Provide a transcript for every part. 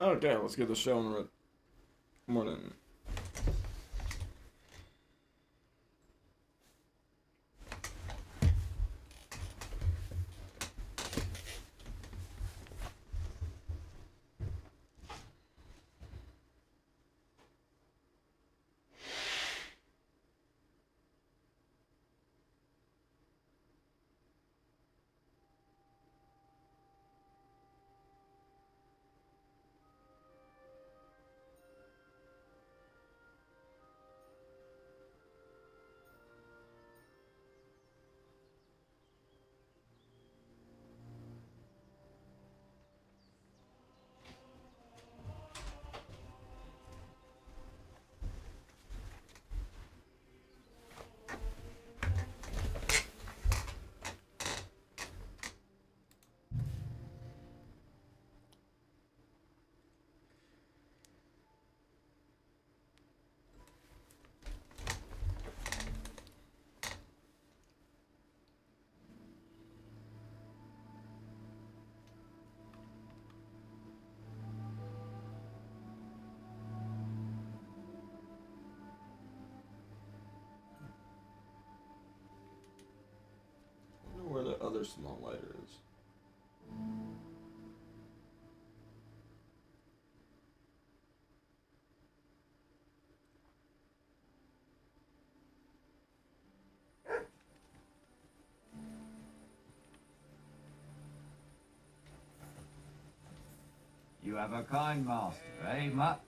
Okay, let's get the show on the morning. I wonder where the other small lighter is. You have a kind master, eh, Mutt?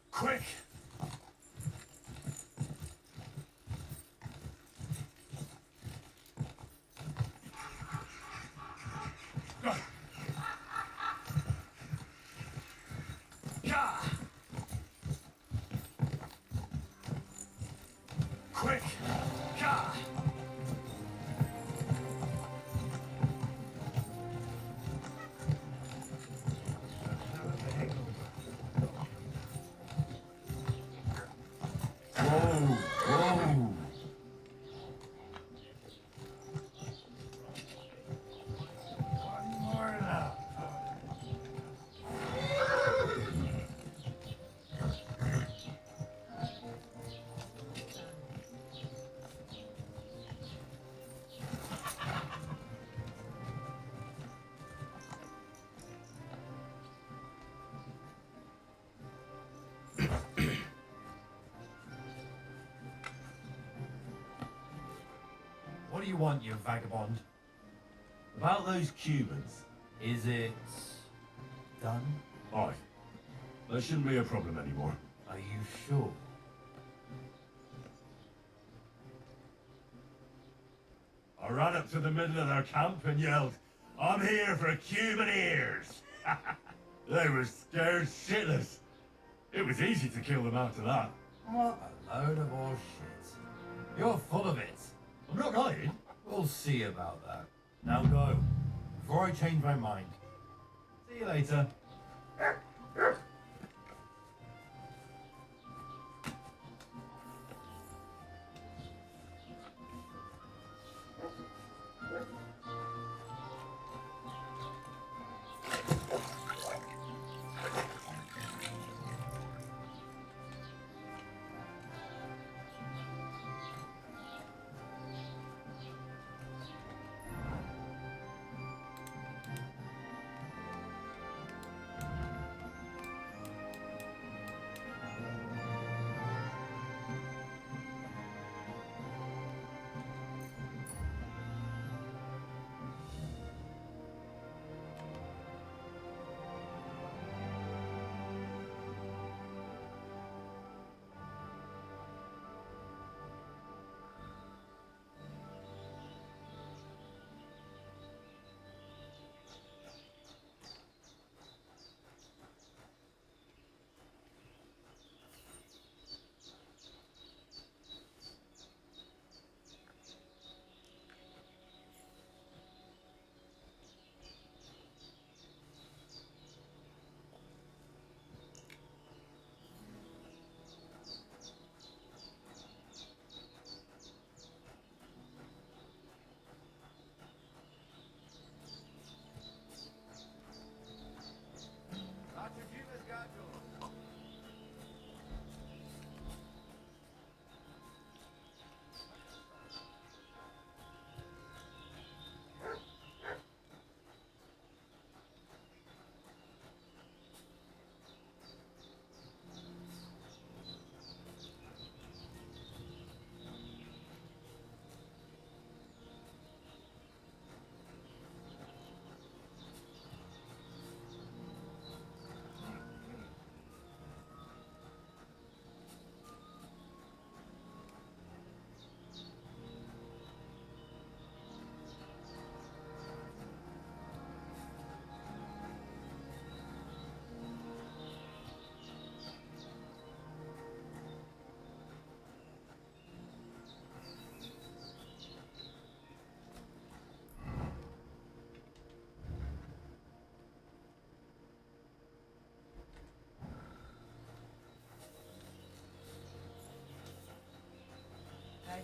Quick! Go! Yeah! Quick! Yeah! Whoa, whoa. One more lap. What do you want, you vagabond? About those Cubans, is it done? Aye. That shouldn't be a problem anymore. Are you sure? I ran up to the middle of their camp and yelled, "I'm here for Cuban ears!" They were scared shitless. It was easy to kill them after that. What a load of horseshit. You're full of it. I'm not lying. We'll see about that. Now go, before I change my mind. See you later.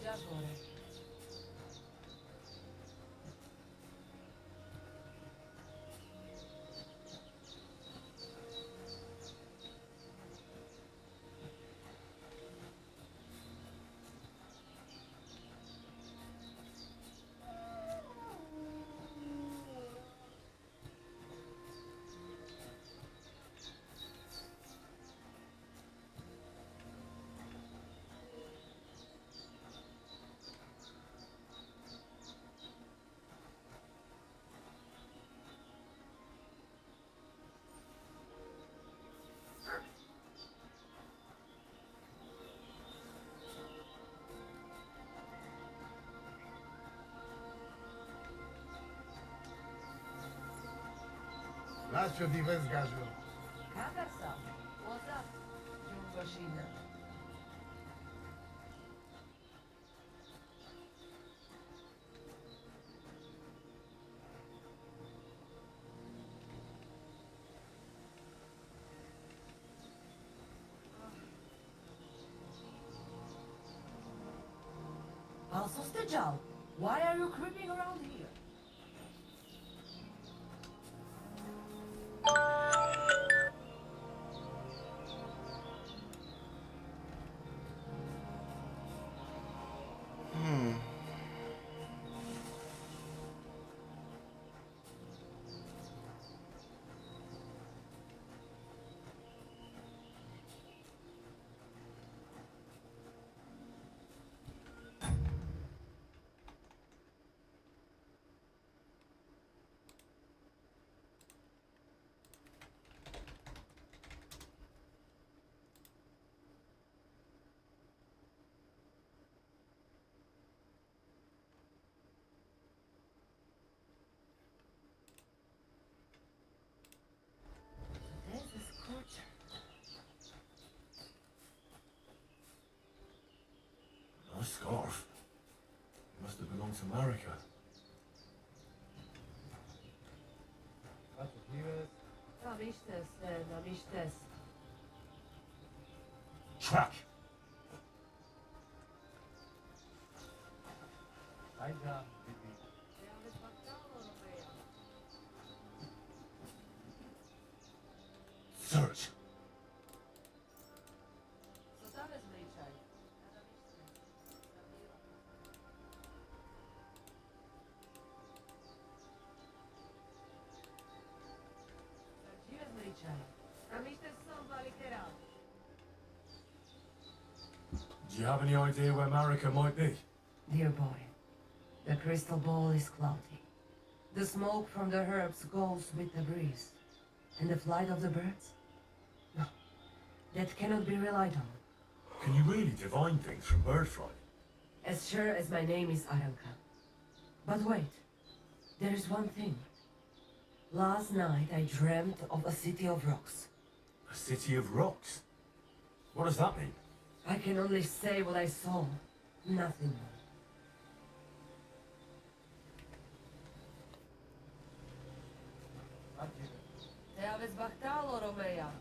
just got it. Lascio di pescaggio. Kafasa, what's up, Jungoshina? Alsostejal, why are you creeping around here? There's a scorcher. Nice scarf. It must have belonged to America. Namištes. Track! Ajde, Search! Do you have any idea where America might be? Dear boy, the crystal ball is cloudy. The smoke from the herbs goes with the breeze. And the flight of the birds? No, that cannot be relied on. Can you really divine things from bird flight? As sure as my name is Aranka. But wait, there is one thing. Last night I dreamt of a city of rocks. A city of rocks? What does that mean? I can only say what I saw, nothing more. Te aveți bactalo, Romea.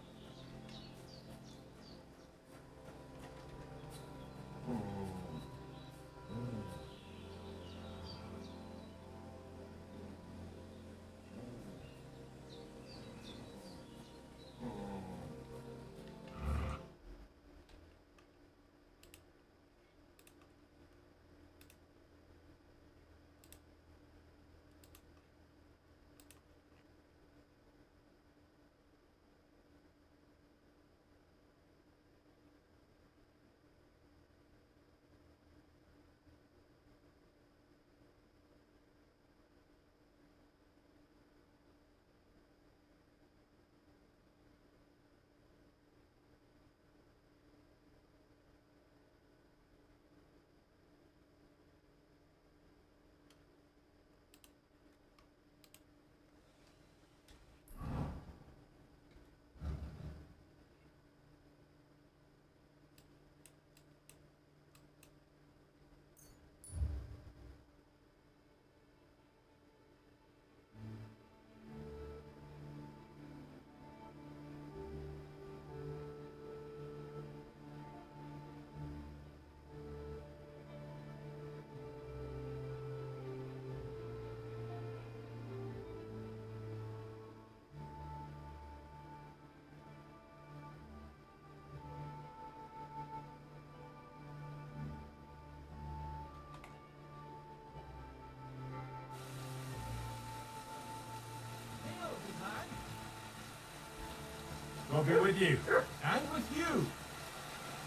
God be with you. And with you.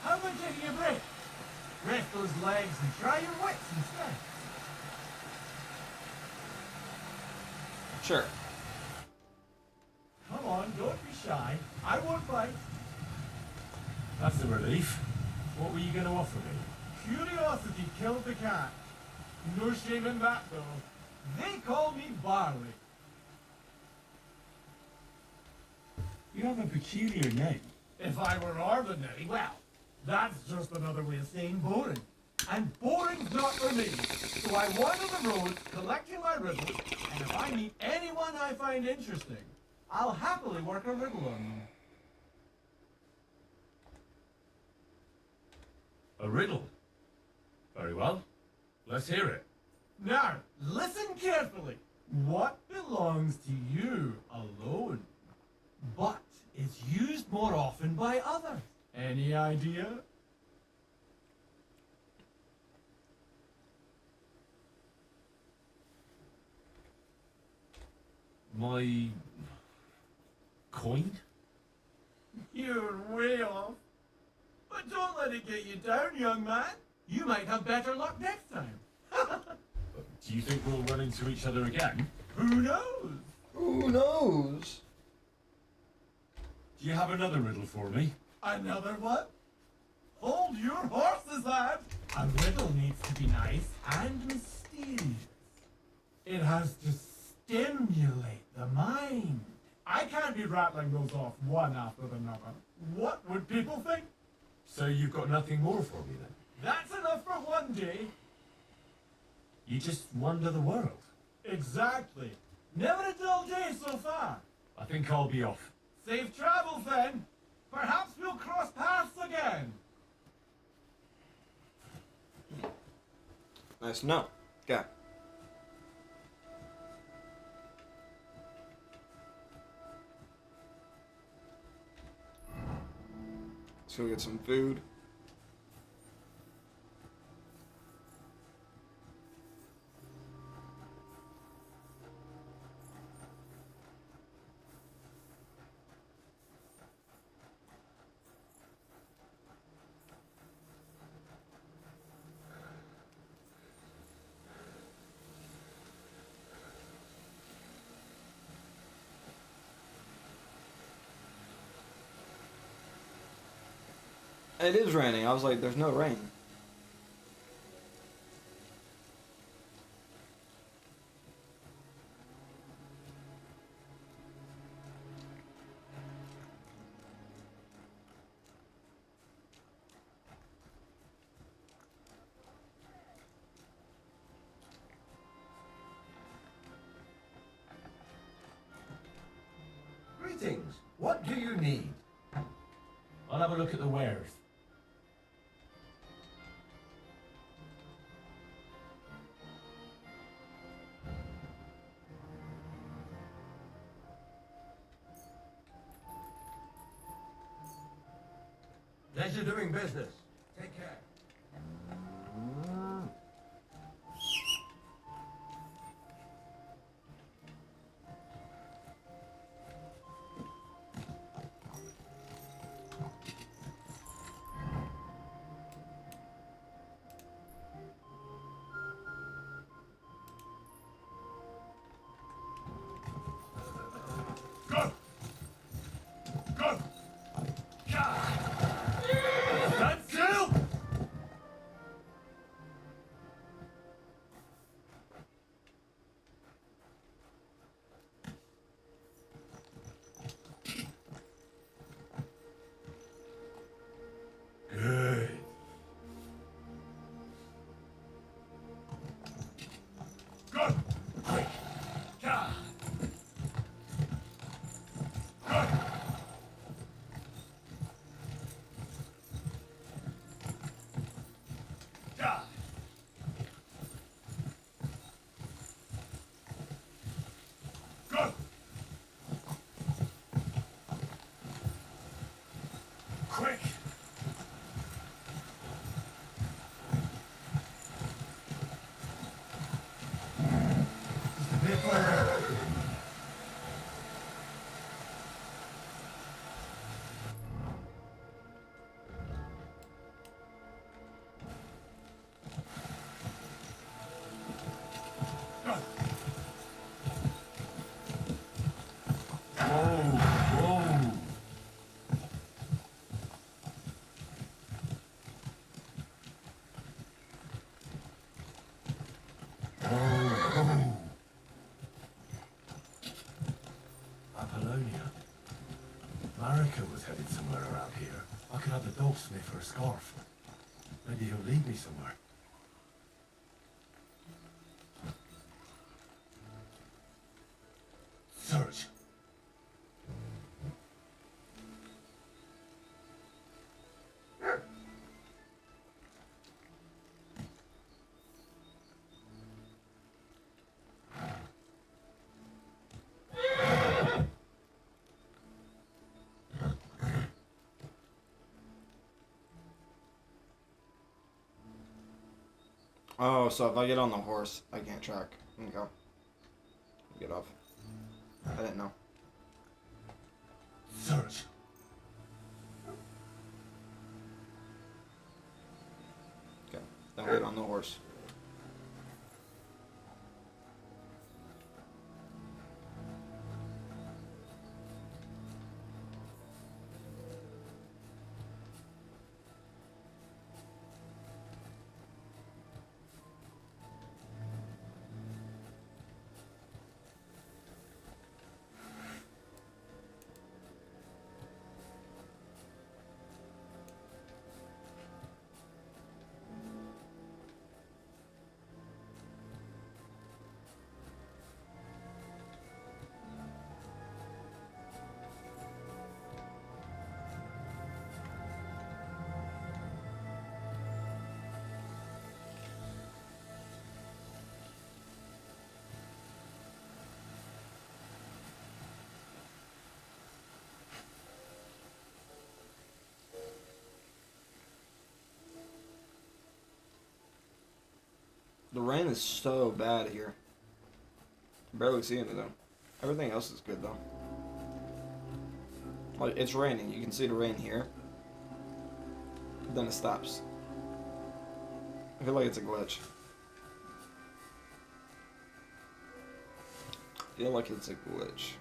How about taking a break? Rest those legs and try your wits instead. Sure. Come on, don't be shy. I won't bite. That's a relief. What were you going to offer me? Curiosity killed the cat. No shame in that, though. They call me Barley. You have a peculiar name. If I were ordinary, well, that's just another way of saying boring. And boring's not for me. So I wander the roads collecting my riddles, and if I meet anyone I find interesting, I'll happily work a riddle on them. A riddle? Very well. Let's hear it. Now, listen carefully. What belongs to you alone, but is used more often by others? Any idea? My... coin? You're way off. But don't let it get you down, young man. You might have better luck next time. Do you think we'll run into each other again? Who knows? Who knows? Do you have another riddle for me? Another one? Hold your horses, lad. A riddle needs to be nice and mysterious. It has to stimulate the mind. I can't be rattling those off one after another. What would people think? So you've got nothing more for me then? That's enough for one day. You just wander the world. Exactly. Never a dull day so far. I think I'll be off. Safe travels then. Perhaps we'll cross paths again. Nice to know. Okay. Let's go get some food. It is raining. I was like, there's no rain. Greetings. What do you need? I'll have a look at the wares. Pleasure doing business. Take care. Go! Go! That's it! grab the dogsmith for a scarf. Maybe he'll lead me somewhere. Search. Oh, so if I get on the horse, I can't track. Let me go. Get off. I didn't know. Search. Okay. Then get on the horse. The rain is so bad here. I'm barely seeing it though. Everything else is good though. Like, it's raining. You can see the rain here. Then it stops. I feel like it's a glitch. I feel like it's a glitch.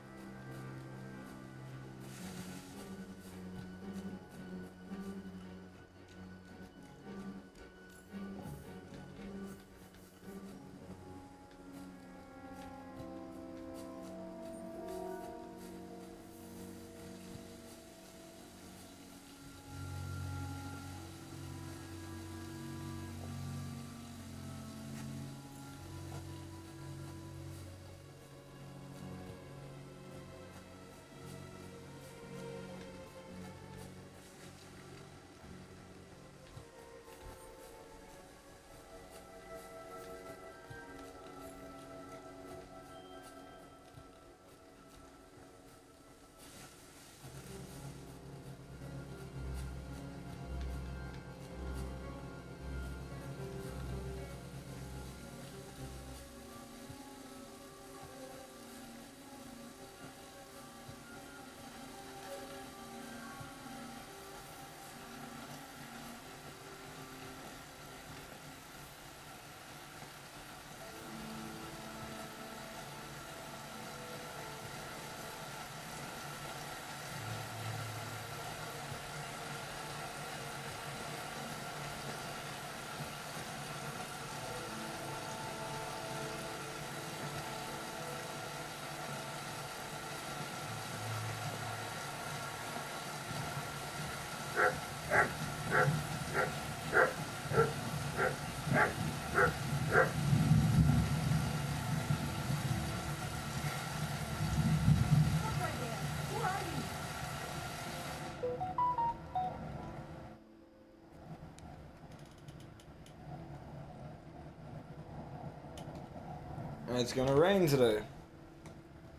It's gonna rain today.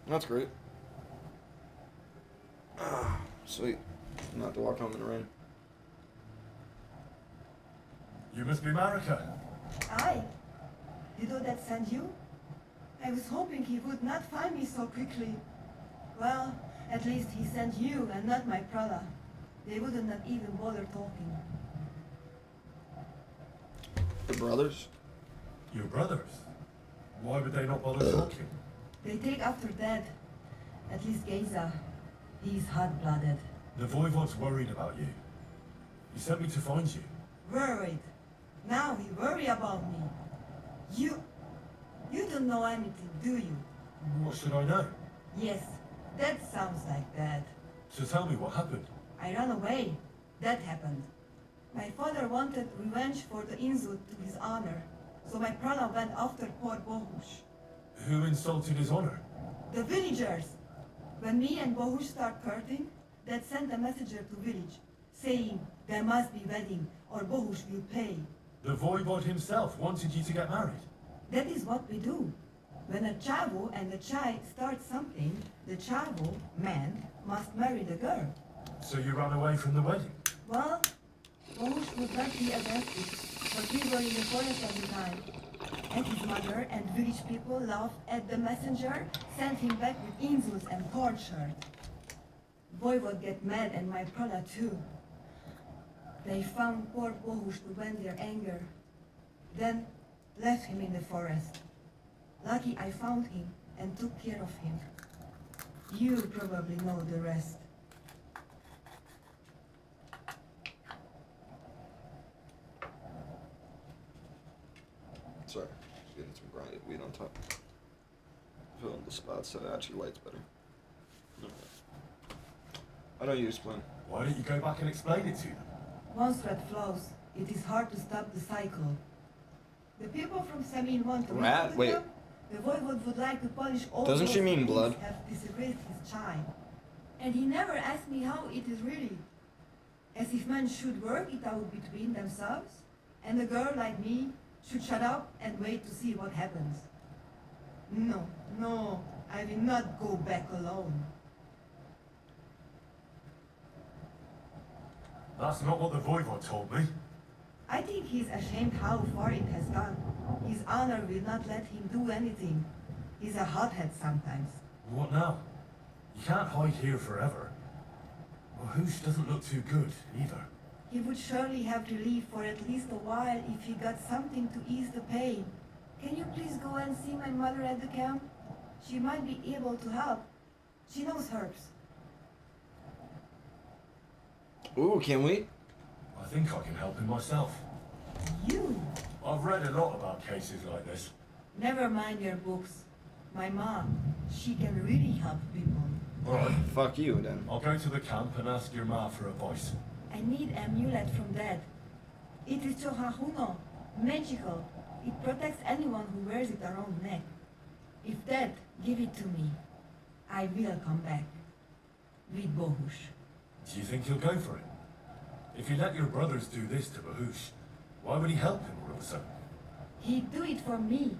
That's great. Ah, sweet. Not to walk home in the rain. You must be Marika. Aye. Did Odette send you? I was hoping he would not find me so quickly. Well, at least he sent you and not my brother. They wouldn't not even bother talking. The brothers? Your brothers? Why would they not bother talking? They take after Dad. At least Geza. He's hot-blooded. The Voivod's worried about you. He sent me to find you. Worried. Now he worry about me. You don't know anything, do you? What should I know? Yes, that sounds like Dad. So tell me what happened. I ran away. That happened. My father wanted revenge for the insult to his honor, so my prana went after poor Bohush. Who insulted his honor? The villagers! When me and Bohush start courting, Dad sent a messenger to village, saying there must be wedding or Bohush will pay. The voivod himself wanted you to get married. That is what we do. When a chavo and a chai start something, the chavo, man, must marry the girl. So you ran away from the wedding? Well, Bohush would not be against it, but we were in the forest at the time. And his mother and village people laughed at the messenger, sent him back with insults and torture. Boy would get mad and my prana too. They found poor Bohush to vent their anger, then left him in the forest. Lucky I found him and took care of him. You probably know the rest. Sorry, just getting some grinded weed on top. Filling the spot so it actually lights better. I know you explain. Why don't you go back and explain it to them? Once red flows, it is hard to stop the cycle. The people from Samin want to Rat? meet with Wait. him. The voivode would like to punish all Doesn't those she mean who blood? have disgraced his child. And he never asked me how it is really. As if men should work it out between themselves, and a girl like me should shut up and wait to see what happens. No, no, I will not go back alone. That's not what the voivod told me. I think he's ashamed how far it has gone. His honor will not let him do anything. He's a hothead sometimes. What now? You can't hide here forever. Well, Hoosh doesn't look too good, either. He would surely have relief for at least a while if he got something to ease the pain. Can you please go and see my mother at the camp? She might be able to help. She knows herbs. Ooh, can we? I think I can help him myself. You? I've read a lot about cases like this. Never mind your books. My mom, she can really help people. Alright, Fuck you then. I'll go to the camp and ask your ma for advice. I need an amulet from Dad. It is Chohahuno, magical. It protects anyone who wears it around neck. If Dad give it to me, I will come back. With Bohush. Do you think he'll go for it? If you let your brothers do this to Bahush, why would he help him all of a sudden? He'd do it for me.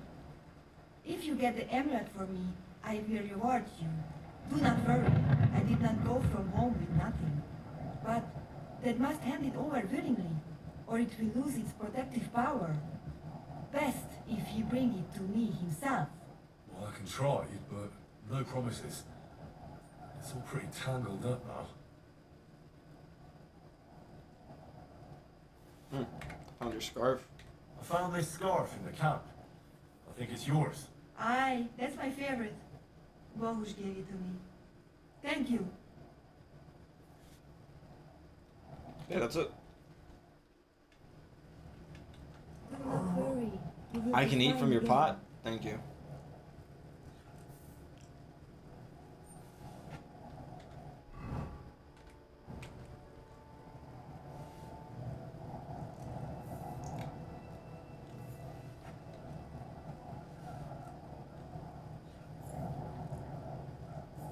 If you get the amulet for me, I will reward you. Do not worry, I did not go from home with nothing. But Dad must hand it over willingly, or it will lose its protective power. Best if he bring it to me himself. Well, I can try, but no promises. It's all pretty tangled up now. Found your scarf. I found this scarf in the camp. I think it's yours. Aye, that's my favorite. Bohush gave it to me. Thank you. Yeah, that's it. Do not worry. You will I be can eat fine from your again. pot. Thank you.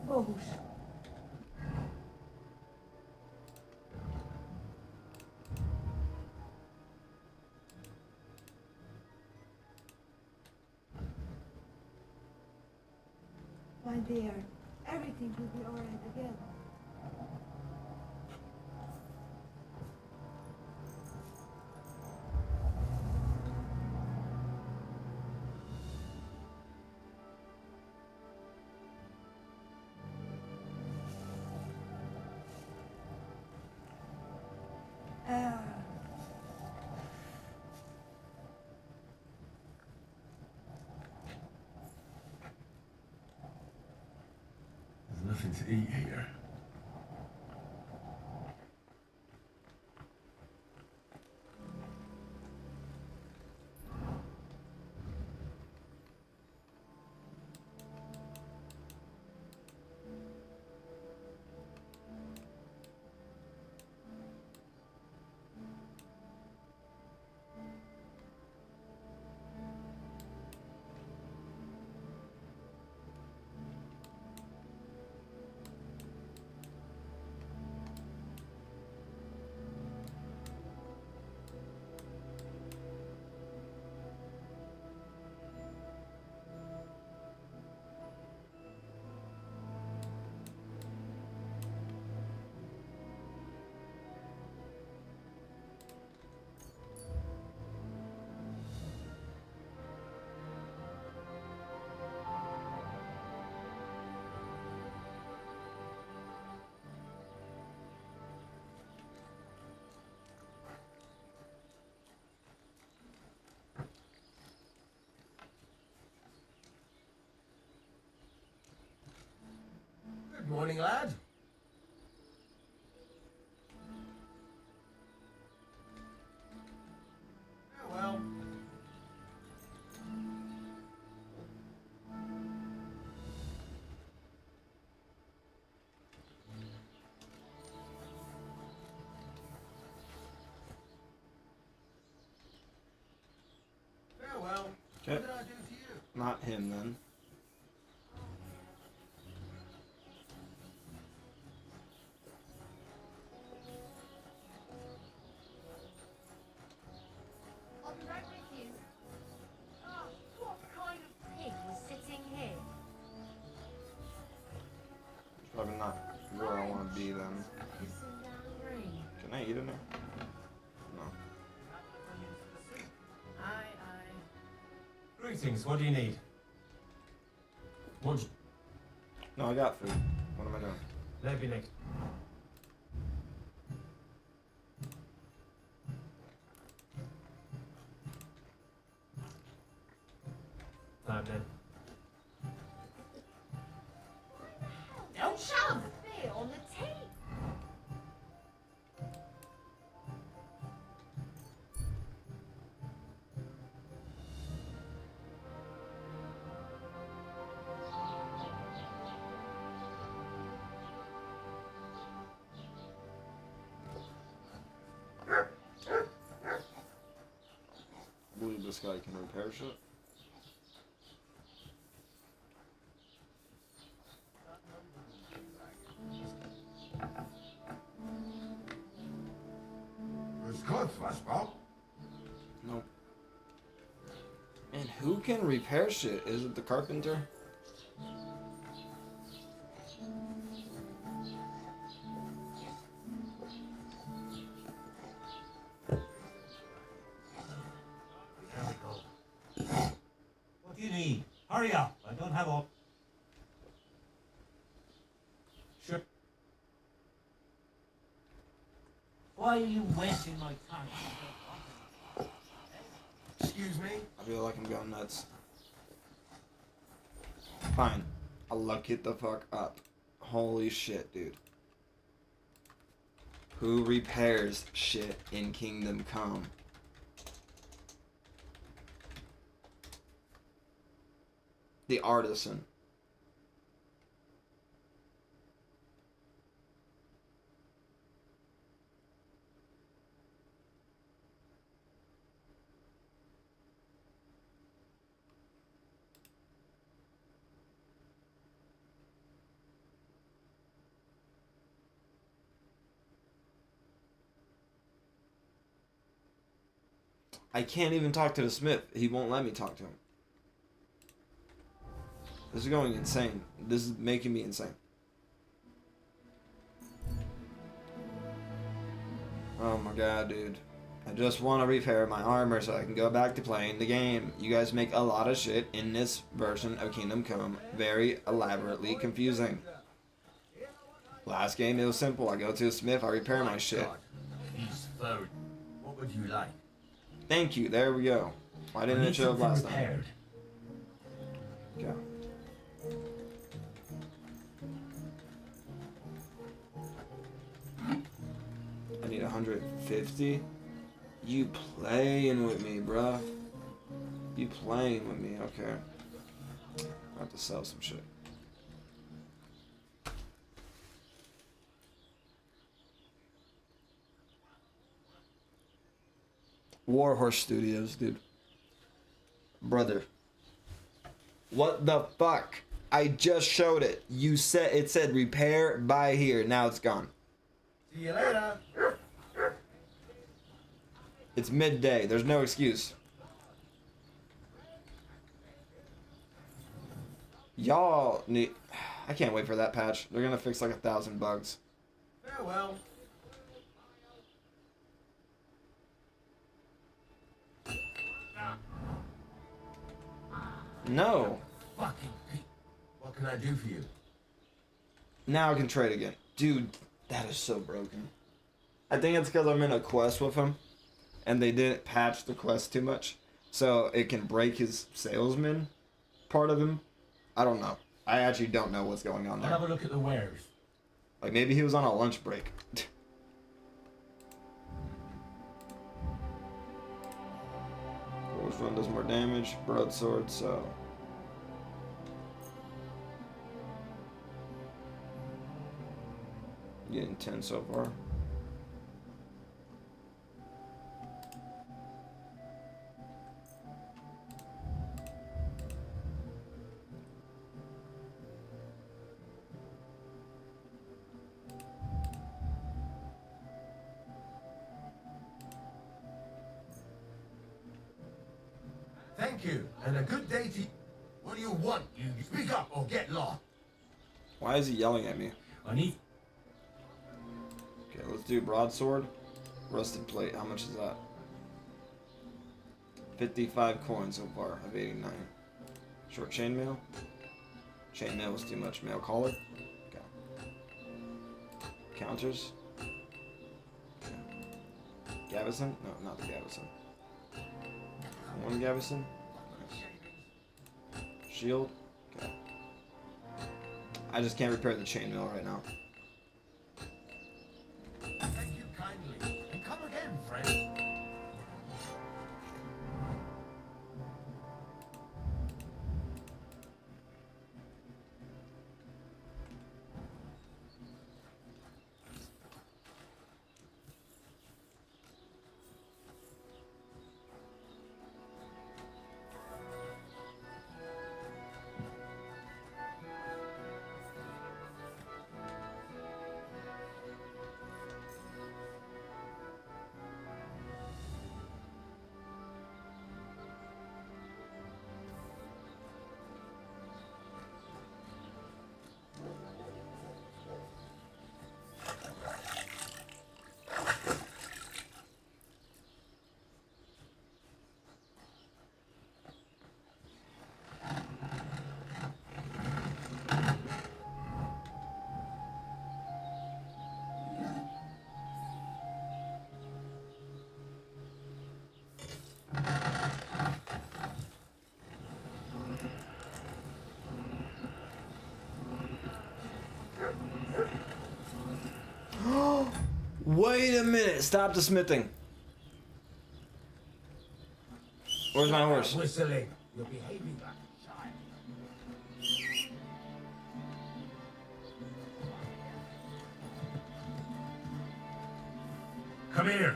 Bohush. My dear, everything will be alright again. Ah. There's nothing to eat here. Morning, lad. Farewell. Farewell. Okay. What did I do to you? Not him then. I'll be right with you. Oh, what kind of pig was sitting here? Probably not where I want to be then. Pissing down rain. Can I eat in there? No. Aye. Greetings, what do you need? What? No, I got food. What am I doing? Levinik. Time then. Don't shove beer on the tea. I believe this guy can repair shit. It's good, flashball. Nope. And who can repair shit? Is it the carpenter? There we go. What do you need? Hurry up. I don't have all. Sure. Why are you wasting my time? Excuse me? I feel like I'm going nuts. Fine. I'll look it the fuck up. Holy shit, dude. Who repairs shit in Kingdom Come? The artisan. I can't even talk to the smith. He won't let me talk to him. This is going insane. This is making me insane. Oh my god, dude. I just want to repair my armor so I can go back to playing the game. You guys make a lot of shit in this version of Kingdom Come very elaborately confusing. Last game, it was simple. I go to a smith, I repair my shit. He's phone. What would you like? Thank you, there we go. Why didn't it show up last time? repaired. Okay. I need 150. You playing with me, bruh. You playing with me, okay. I have to sell some shit. Warhorse Studios, dude. Brother. What the fuck? I just showed it. You said it said repair by here. Now it's gone. See you later. It's midday. There's no excuse. Y'all need... I can't wait for that patch. They're gonna fix like 1,000 bugs. Farewell. No. Fucking Pete. What can I do for you? Now I can trade again. Dude, that is so broken. I think it's because I'm in a quest with him. And they didn't patch the quest too much. So it can break his salesman part of him. I don't know. I actually don't know what's going on I'll have there. a look at the wares. Like maybe he was on a lunch break. Which one does more damage? Broadsword, so. Getting 10 so far. Thank you, and a good day to you. What do you want? You speak up or get lost. Why is he yelling at me? I need. Okay, let's do broadsword. Rusted plate. How much is that? 55 coins so far of 89. Short chainmail. Chainmail was too much. Mail collar. Okay. Counters. Okay. Gavison? No, not the Gavison. One Gavison. Nice. Shield. Okay. I just can't repair the chainmail right now. Thank you kindly, and come again, friend. Wait a minute! Stop the smithing. Where's my horse? Whistling. You're behaving like a child. Come here.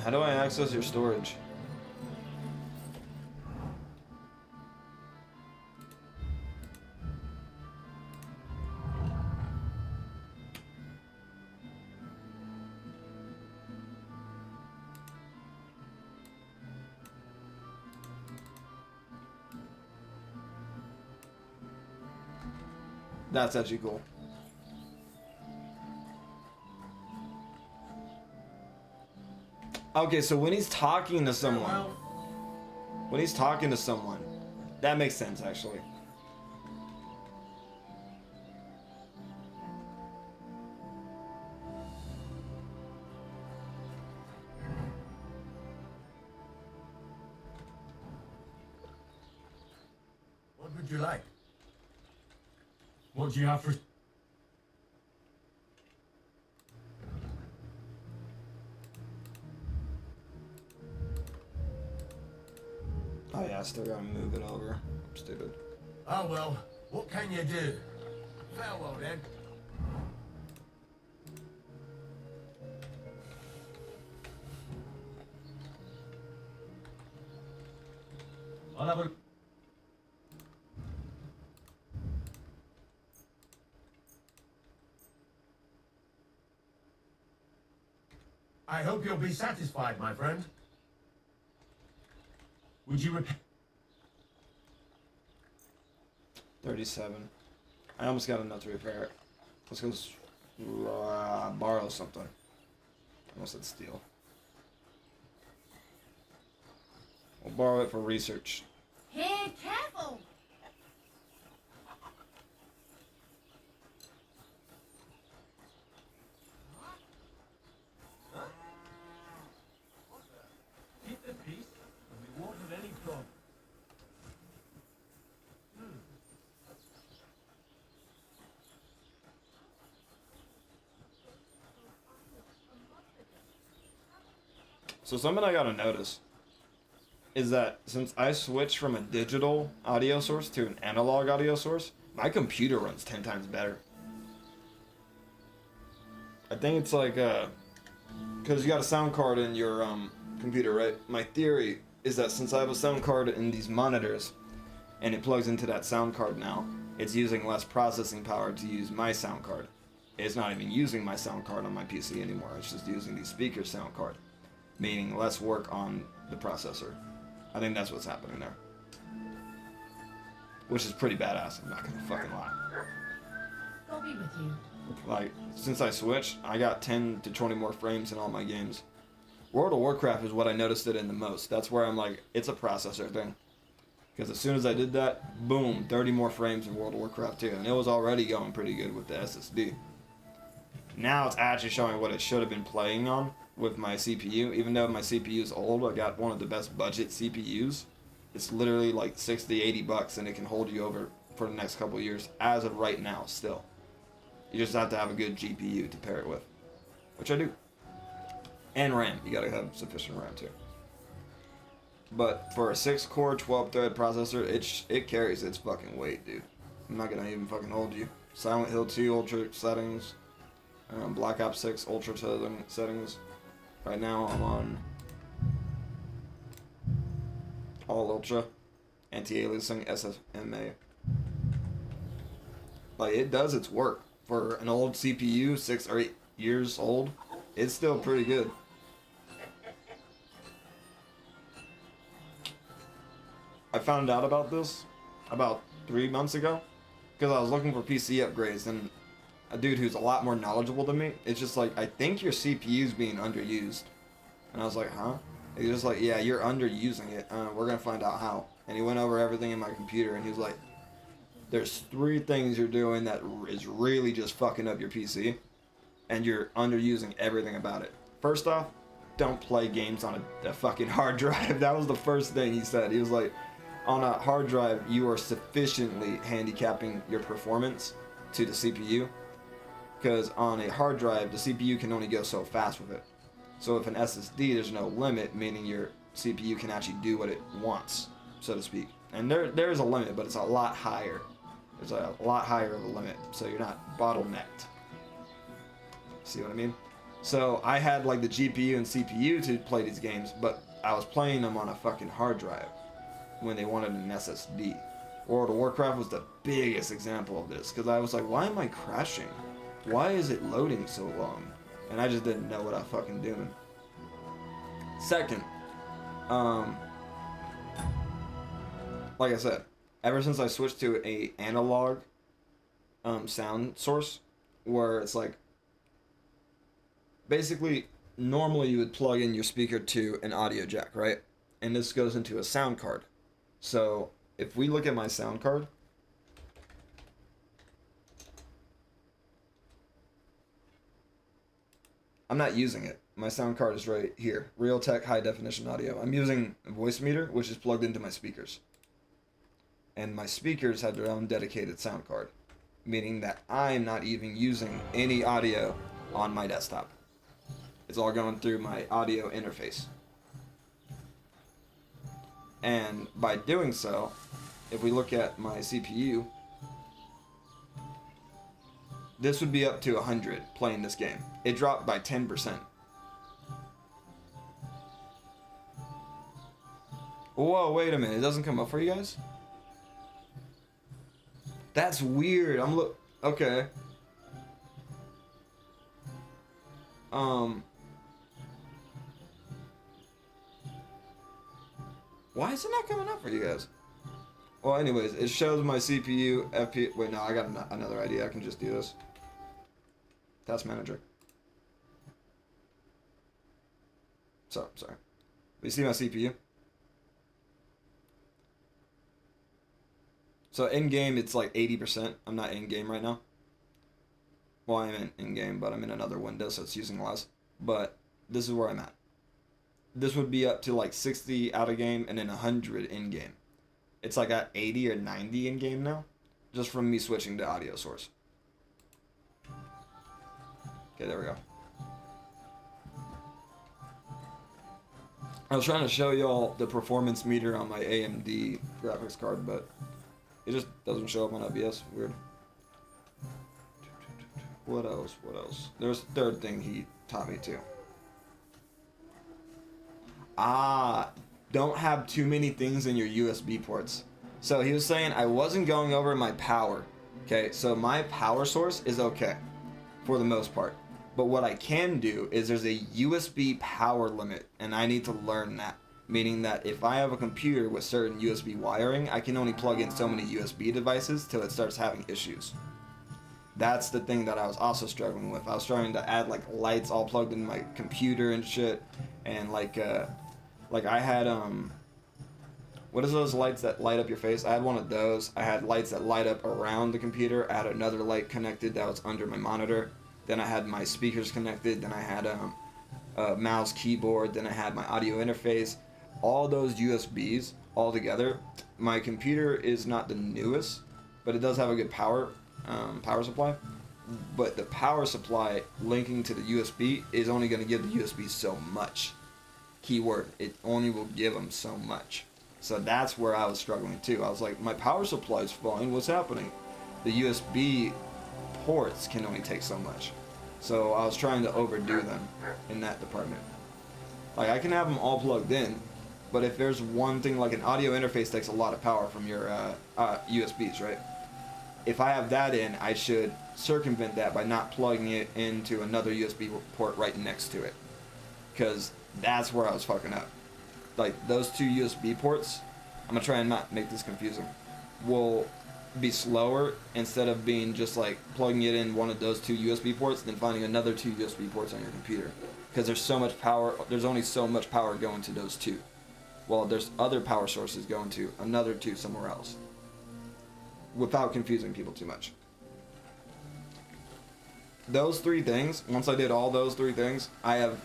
How do I access your storage? That's actually cool. Okay, so when he's talking to someone, that makes sense actually. What would you like? What do you have for... Oh yeah, I still gotta move it over. I'm stupid. Oh well, what can you do? Farewell then. I'll have a. I hope you'll be satisfied, my friend. Would you repair? 37. I almost got enough to repair it. Let's go borrow something. I almost said steal. We'll borrow it for research. Hey, careful! So something I gotta notice is that since I switched from a digital audio source to an analog audio source, my computer runs 10 times better. I think it's like, because you got a sound card in your computer, right? My theory is that since I have a sound card in these monitors, and it plugs into that sound card now, it's using less processing power to use my sound card. It's not even using my sound card on my PC anymore, it's just using the speaker sound card, meaning less work on the processor. I think that's what's happening there. Which is pretty badass, I'm not gonna fucking lie. I'll be with you. Like, since I switched, I got 10 to 20 more frames in all my games. World of Warcraft is what I noticed it in the most. That's where I'm like, it's a processor thing. Because as soon as I did that, boom, 30 more frames in World of Warcraft 2. And it was already going pretty good with the SSD. Now it's actually showing what it should have been playing on with my CPU. Even though my CPU is old, I got one of the best budget CPUs. It's literally like 60, 80 bucks and it can hold you over for the next couple of years as of right now still. You just have to have a good GPU to pair it with, which I do. And RAM, you gotta have sufficient RAM too. But for a 6-core, 12-thread processor, it carries its fucking weight, dude. I'm not gonna even fucking hold you. Silent Hill 2 Ultra settings, Black Ops 6 Ultra settings. Right now I'm on All Ultra, anti-aliasing, SSMA. Like, it does its work. For an old CPU, 6 or 8 years old, it's still pretty good. I found out about this about 3 months ago because I was looking for PC upgrades, and a dude who's a lot more knowledgeable than me, it's just like, I think your CPU's being underused. And I was like, huh? He's just like, yeah, you're underusing it. We're gonna find out how. And he went over everything in my computer, and he was like, there's 3 things you're doing that is really just fucking up your PC, and you're underusing everything about it. First off, don't play games on a fucking hard drive. That was the first thing he said. He was like, on a hard drive, you are sufficiently handicapping your performance to the CPU, because on a hard drive, the CPU can only go so fast with it. So if an SSD, there's no limit, meaning your CPU can actually do what it wants, so to speak. And there's a limit, but it's a lot higher. There's a lot higher of a limit, so you're not bottlenecked. See what I mean? So I had like the GPU and CPU to play these games, but I was playing them on a fucking hard drive when they wanted an SSD. World of Warcraft was the biggest example of this, because I was like, why am I crashing? Why is it loading so long? And I just didn't know what I fucking doing. Second, like I said, ever since I switched to a analog sound source, where it's like, basically, normally you would plug in your speaker to an audio jack, right? And this goes into a sound card. So if we look at my sound card, I'm not using it. My sound card is right here. Realtek high definition audio. I'm using a voice meter, which is plugged into my speakers. And my speakers have their own dedicated sound card, meaning that I'm not even using any audio on my desktop. It's all going through my audio interface. And by doing so, if we look at my CPU, this would be up to 100 playing this game. It dropped by 10%. Whoa, wait a minute. It doesn't come up for you guys? That's weird. Okay. Why is it not coming up for you guys? Well, anyways, it shows my CPU, FP... Wait, no, I got another idea. I can just do this. Task manager. So, sorry. You see my CPU? So in-game, it's like 80%. I'm not in-game right now. Well, I'm in-game, but I'm in another window, so it's using less. But this is where I'm at. This would be up to like 60 out of game and then 100 in-game. It's like at 80 or 90 in-game now, just from me switching to audio source. Okay, there we go. I was trying to show y'all the performance meter on my AMD graphics card, but it just doesn't show up on OBS. Weird. What else? What else? There's a third thing he taught me too. Don't have too many things in your USB ports. So he was saying I wasn't going over my power. Okay, so my power source is okay for the most part. But what I can do is there's a USB power limit, and I need to learn that. Meaning that if I have a computer with certain USB wiring, I can only plug in so many USB devices till it starts having issues. That's the thing that I was also struggling with. I was trying to add like lights all plugged in my computer and shit, and like I had what is those lights that light up your face? I had one of those. I had lights that light up around the computer. I had another light connected that was under my monitor. Then I had my speakers connected. Then I had a mouse, keyboard. Then I had my audio interface. All those USBs all together. My computer is not the newest, but it does have a good power supply. But the power supply linking to the USB is only going to give the USB so much. Keyword, it only will give them so much. So that's where I was struggling too. I was like, my power supply is fine. What's happening? The USB ports can only take so much. So I was trying to overdo them in that department. Like I can have them all plugged in, but if there's one thing, like an audio interface takes a lot of power from your USBs, right? If I have that in, I should circumvent that by not plugging it into another USB port right next to it. Because that's where I was fucking up. Like those two USB ports, I'm gonna try and not make this confusing, will be slower instead of being just like plugging it in one of those two USB ports than finding another two USB ports on your computer. Because there's so much power, there's only so much power going to those two. Well, there's other power sources going to another two somewhere else. Without confusing people too much. Those three things, once I did all those three things, I have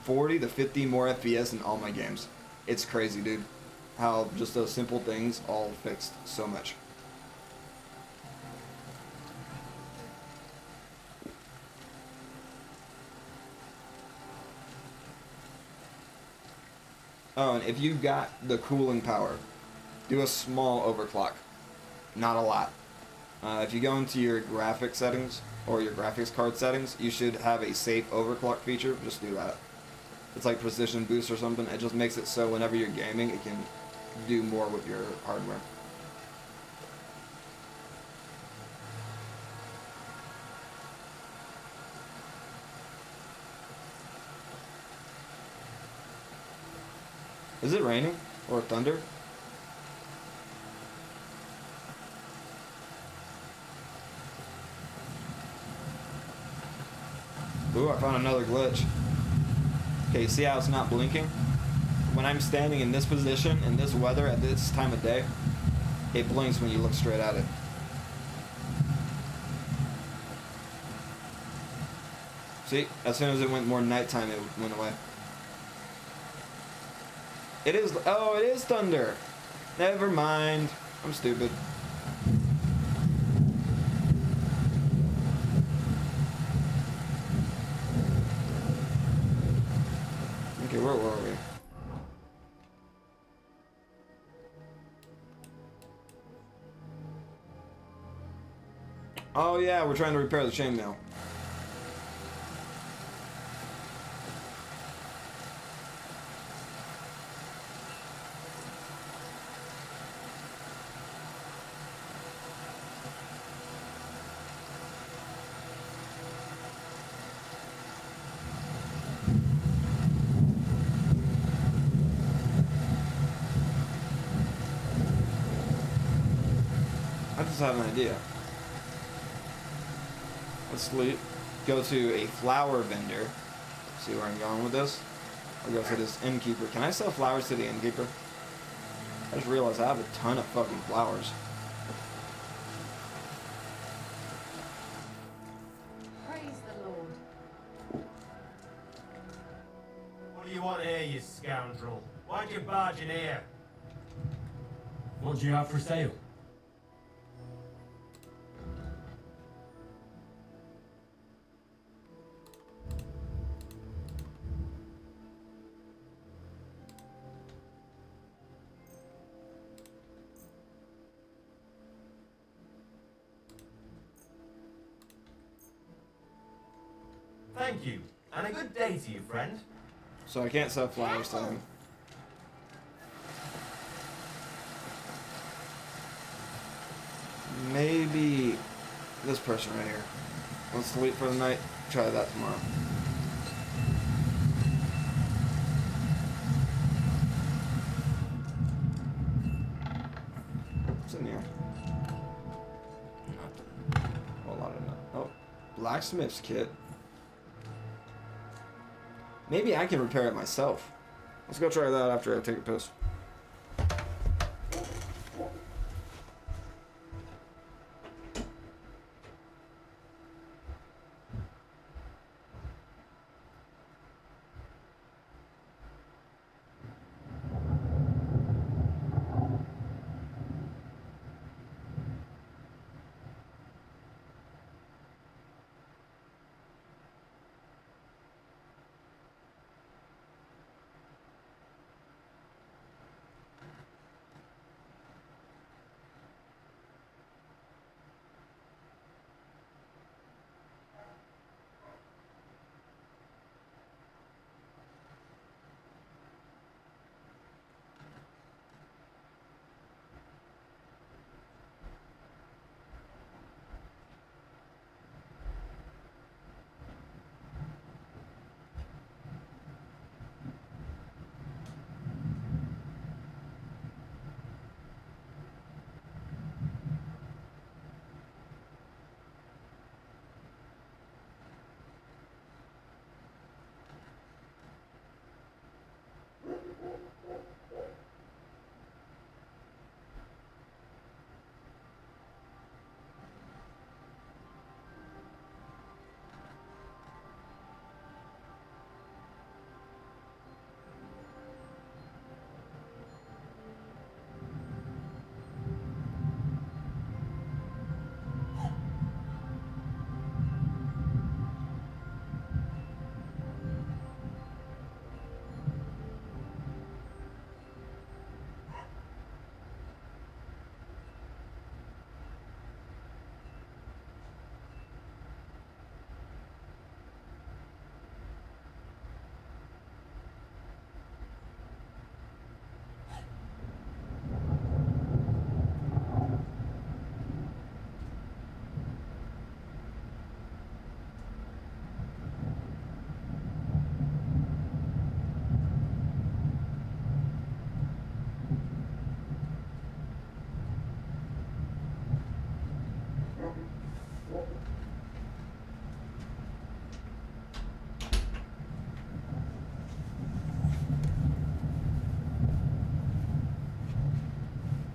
40 to 50 more FPS in all my games. It's crazy, dude. How just those simple things all fixed so much. Oh, and if you've got the cooling power, do a small overclock. Not a lot. If you go into your graphics settings, or your graphics card settings, you should have a safe overclock feature. Just do that. It's like precision boost or something. It just makes it so whenever you're gaming, it can do more with your hardware. Is it raining? Or thunder? Ooh, I found another glitch. Okay, see how it's not blinking? When I'm standing in this position, in this weather, at this time of day, it blinks when you look straight at it. See? As soon as it went more nighttime, it went away. It is... Oh, it is thunder! Never mind. I'm stupid. Okay, where were we? Oh yeah, we're trying to repair the chainmail. I just have an idea. Let's go to a flower vendor. See where I'm going with this? I'll go to this innkeeper. Can I sell flowers to the innkeeper? I just realized I have a ton of fucking flowers. Praise the Lord. What do you want here, you scoundrel? Why'd you barge in here? What do you have for sale? Thank you, and a good day to you, friend. So I can't sell flowers to him. Maybe this person right here. Let's sleep for the night. Try that tomorrow. What's in here? Nothing. A whole lot of nothing. Oh, blacksmith's kit. Maybe I can repair it myself. Let's go try that after I take a piss.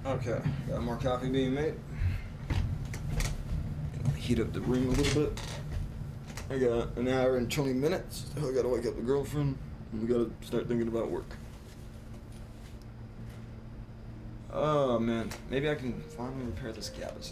Okay, got more coffee being made. Gonna heat up the room a little bit. I got an hour and 20 minutes. I gotta wake up the girlfriend, and we gotta start thinking about work. Oh man, maybe I can finally repair this cabin.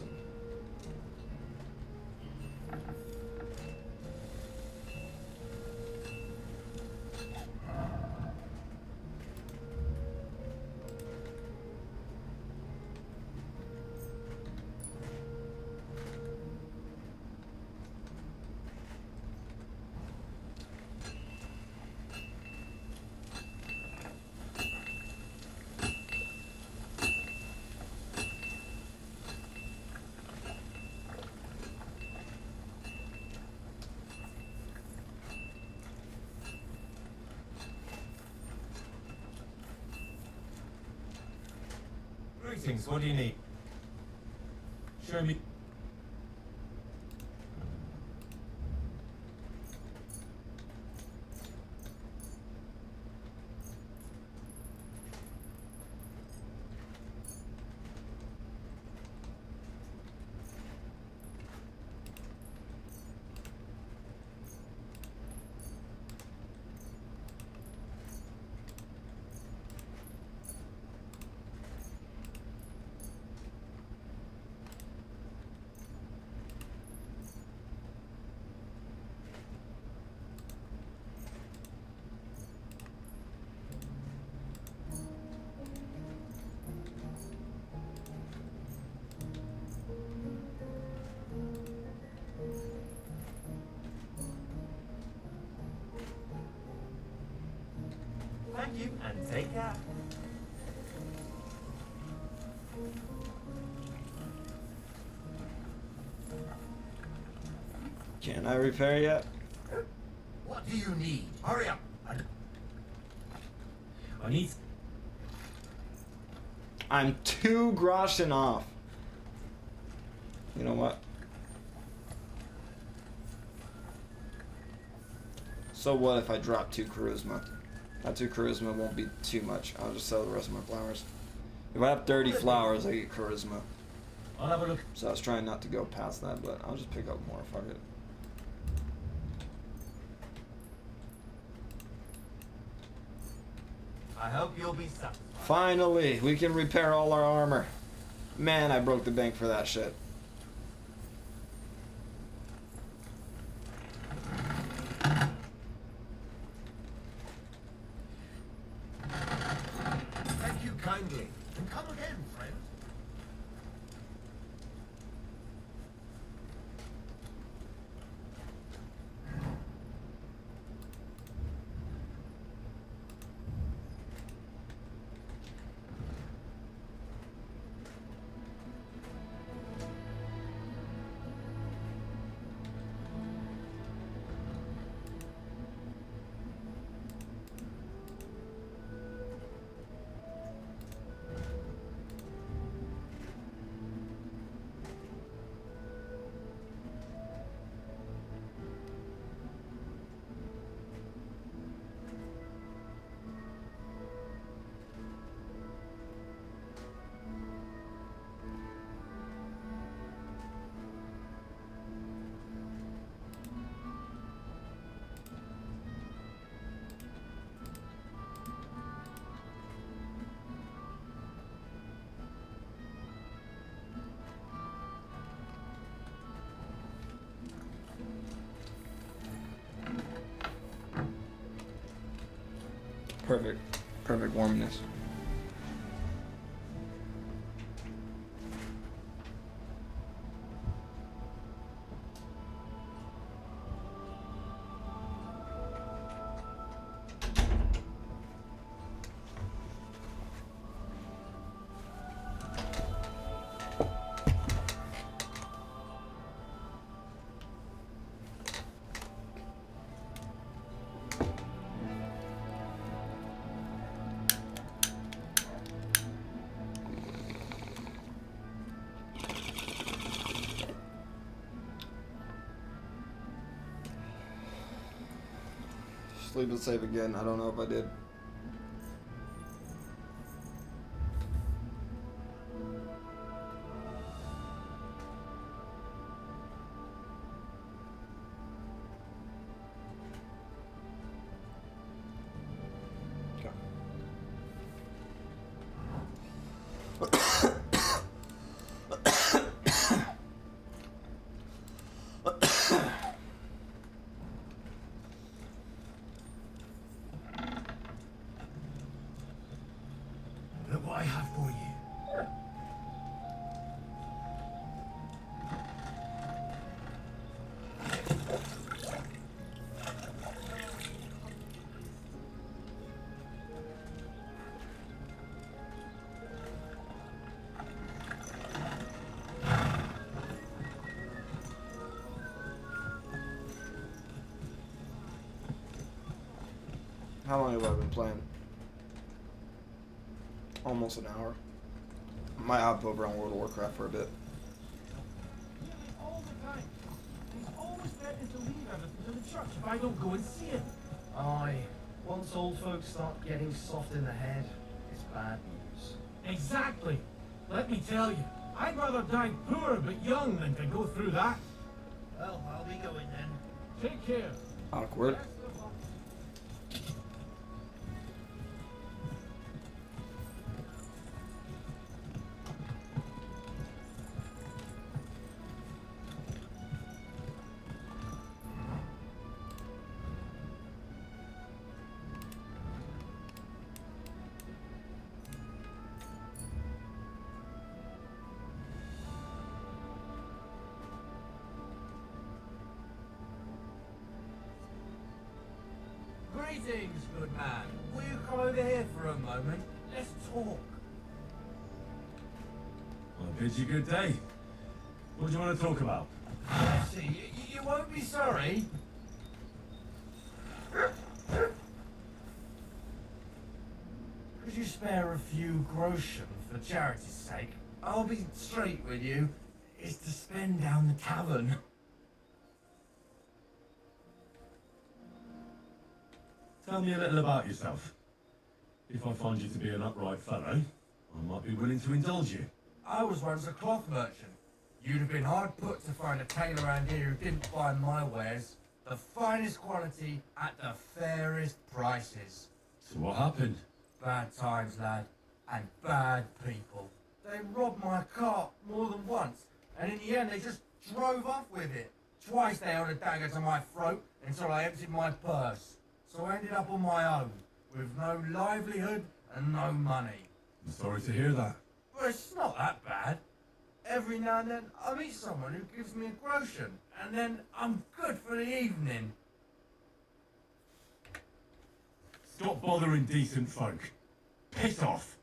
Greetings, what do you need? Show me. Thank you, and take care. Can I repair yet? What do you need? Hurry up. I need. I'm 2 groschen off. You know what? So what if I drop 2 charisma? That 2 charisma won't be too much. I'll just sell the rest of my flowers. If I have 30 flowers, I get charisma. I'll have a look. So I was trying not to go past that, but I'll just pick up more. Fuck it. I hope you'll be satisfied. Finally, we can repair all our armor. Man, I broke the bank for that shit. Thank you kindly. And come again, friend. Perfect. Perfect warmness. Sleep and save again. I don't know if I did. Look what I have for you. How long have I been playing? Almost an hour. Might hop over on World of Warcraft for a bit. All the time. He's always threatening to leave everything to the church if I don't go and see him. Aye. Once old folks start getting soft in the head, it's bad news. Exactly. Let me tell you, I'd rather die poor but young than to go through that. Well, I'll be going then. Take care. Awkward. Best of luck. Greetings, good man. Will you come over here for a moment? Let's talk. Well, I bid you good day. What do you want to talk about? Let's see, you won't be sorry. Could you spare a few groschen for charity's sake? I'll be straight with you. It's to spend down the tavern. Tell me a little about yourself. If I find you to be an upright fellow, I might be willing to indulge you. I was once a cloth merchant. You'd have been hard put to find a tailor around here who didn't buy my wares. The finest quality at the fairest prices. So what happened? Bad times, lad, and bad people. They robbed my cart more than once, and in the end they just drove off with it. Twice they held a dagger to my throat until I emptied my purse. So I ended up on my own, with no livelihood and no money. I'm sorry to hear that. But it's not that bad. Every now and then I meet someone who gives me a groschen, and then I'm good for the evening. Stop bothering decent folk. Piss off.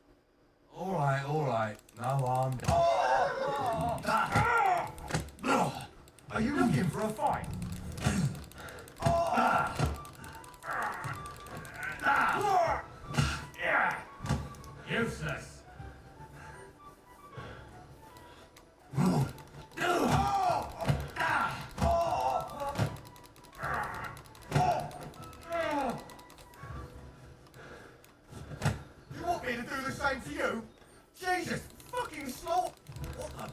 Alright. No harm done. Are you looking for a fight? Useless. You want me to do the same to you? Jesus fucking slow! What the?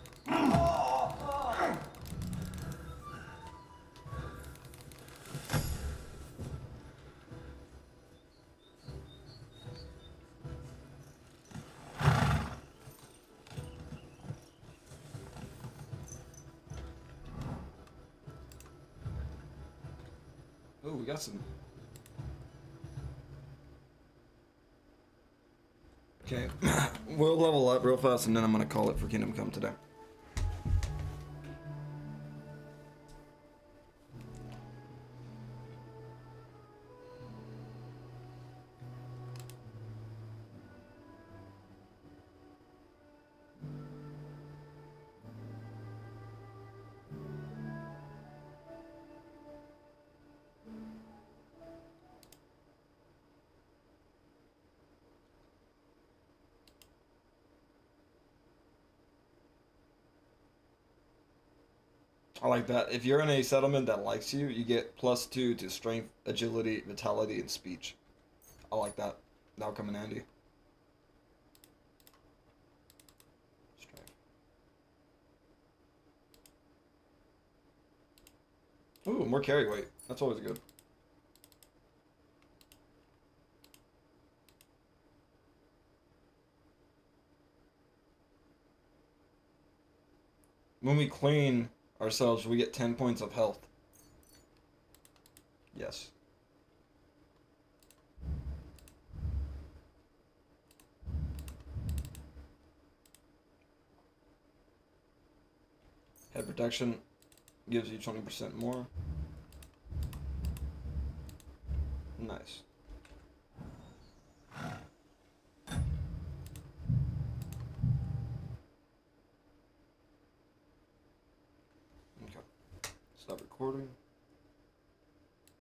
Oh, we got some. Okay, we'll level up real fast and then I'm gonna call it for Kingdom Come today. I like that. If you're in a settlement that likes you, you get +2 to strength, agility, vitality, and speech. I like that. That'll come in handy. Strength. Ooh, more carry weight. That's always good. When we clean ourselves, we get 10 points of health. Yes. Head protection gives you 20% more. Nice. Okay. Stop recording.